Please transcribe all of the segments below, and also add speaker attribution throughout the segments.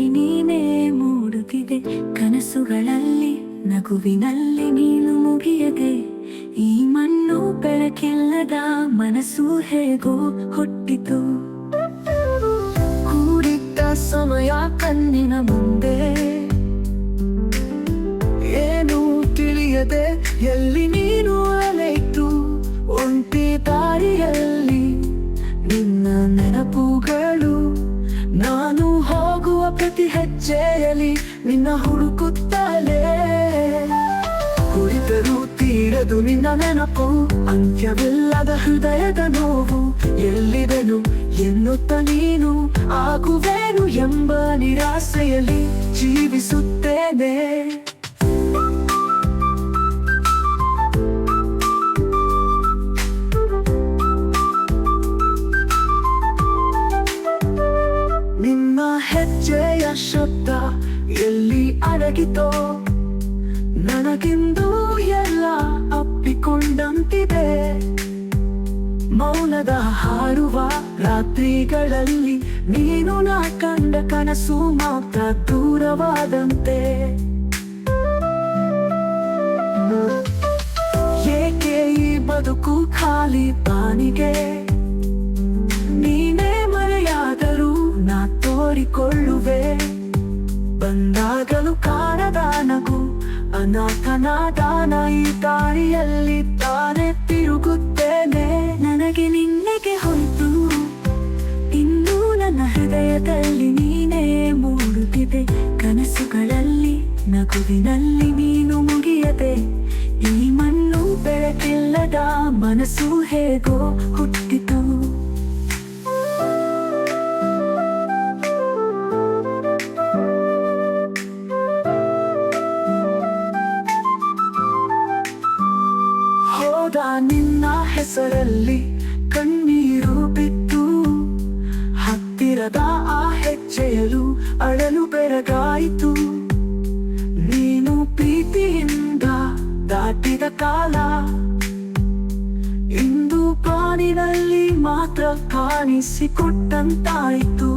Speaker 1: ಹೃದಯದಲ್ಲಿ ನೀನೇ ಮೂಡುತ್ತಿದೆ. ಕನಸುಗಳಲ್ಲಿ ನಗುವಿನಲ್ಲಿ ನೀನು ಮುಗಿಯದೆ, ಈ ಮಣ್ಣು ಬೆಳಕಿಲ್ಲದ ಮನಸ್ಸು ಹೇಗೋ ಹುಟ್ಟಿತು. ಕೂಡಿದ್ದ ಸಮಯ ಕಣ್ಣಿನ ಮುಂದೆ, ಏನು ತಿಳಿಯದೆ ಎಲ್ಲಿ ನೀನು ಅಲೆಯಿತು. ಒಂಟಿ ದಾರಿಯಲ್ಲಿ ನಿನ್ನ ನೆನಪುಗಳು, ನಾನು ಹೋಗುವ ಪ್ರತಿ ಹೆಜ್ಜೆಯಲ್ಲಿ ನಿನ್ನ ಹುಡುಕುತ್ತಲೇ. ಕುಳಿತರೂ ತೀರದು ನಿನ್ನ ನೆನಪು, ಅಂತ್ಯವಿಲ್ಲದ ಹೃದಯದ ನೋವು. ಎಲ್ಲಿದೆನು ಎನ್ನುತ್ತ ನೀನು ಆಗುವೇನು ಎಂಬ ನಿರಾಸೆಯಲ್ಲಿ ಜೀವಿಸುತ್ತೇನೆ. ನಿನ್ನ ಹೆಜ್ಜೆಯ ಶಬ್ದ ಎಲ್ಲಿ ಅಡಗಿತೋ, ನನಗಿಂದು ಎಲ್ಲ ಅಪ್ಪಿಕೊಂಡಂತಿದೆ. ಮೌನದ ಹಾರುವ ರಾತ್ರಿಗಳಲ್ಲಿ ನೀನು ನಾ ಕಂಡ ಕನಸು ಮಾತ್ರ ದೂರವಾದಂತೆ. ಏಕೆ ಈ ಬದುಕು ಖಾಲಿ ಬಾನಿಗೆ, ನೀನೇ ಮರೆಯಾದರೂ ನಾ ತೋರಿಕೊಳ್ಳುವೆ. ಬಂದಾಗಲು ಕಾಣದ ನಗು, ಅನಾಥನಾದಾನ ಈ ದಾರಿಯಲ್ಲಿ ತಾನೇ ತಿರುಗುತ್ತೇನೆ. ನನಗೆ ನಿನ್ನೆಗೆ ಹೋಯ್ತು, ಇನ್ನೂ ನನ್ನ ಹೃದಯದಲ್ಲಿ ನೀನೇ ಮೂಡುತ್ತಿದೆ. ಕನಸುಗಳಲ್ಲಿ ನಗುವಿನಲ್ಲಿ ನೀನು ಮುಗಿಯದೆ, ಈ ಮಣ್ಣು ಬೆಳಕಿಲ್ಲದ ಮನಸ್ಸು ಹೇಗೋ ಹುಟ್ಟಿತು. ನಿನ್ನ ಹೆಸರಲ್ಲಿ ಕಣ್ಣೀರು ಬಿತ್ತು, ಹತ್ತಿರದ ಆ ಹೆಜ್ಜೆಯಲು ಅಳಲು ಬೆರಗಾಯಿತು. ನೀನು ಪ್ರೀತಿಯಿಂದ ದಾಟಿದ ಕಾಲ ಇಂದು ಬಾನಿನಲ್ಲಿ ಮಾತ್ರ ಕಾಣಿಸಿಕೊಟ್ಟಂತಾಯಿತು.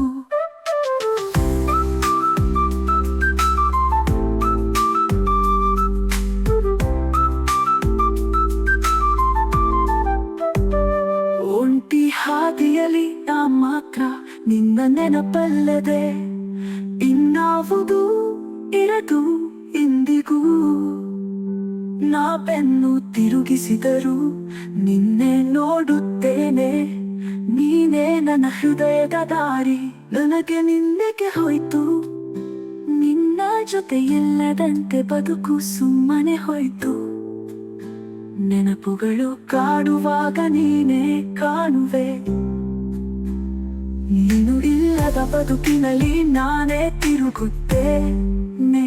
Speaker 1: ಹಾದಿಯಲ್ಲಿ ನಾ ಮಾತ್ರ ನಿನ್ನ ನೆನಪಲ್ಲದೆ ಇನ್ನಾವುದು ಇರದು ಇಂದಿಗೂ. ನಾ ಬೆನ್ನು ತಿರುಗಿಸಿದರೂ ನಿನ್ನೆ ನೋಡುತ್ತೇನೆ, ನೀನೇ ನನ್ನ ಹೃದಯದ ದಾರಿ. ನನಗೆ ನಿನ್ನೆಗೆ ಹೋಯ್ತು, ನಿನ್ನ ಜೊತೆ ಇಲ್ಲದಂತೆ ಬದುಕು ಸುಮ್ಮನೆ ಹೋಯ್ತು. ನೆನಪುಗಳು ಕಾಡುವಾಗ ನೀನೇ ಕಾಣುವೆ, ನೀನು ಇಲ್ಲದ ಬದುಕಿನಲ್ಲಿ ನಾನೇ ತಿರುಗುತ್ತೇನೆ.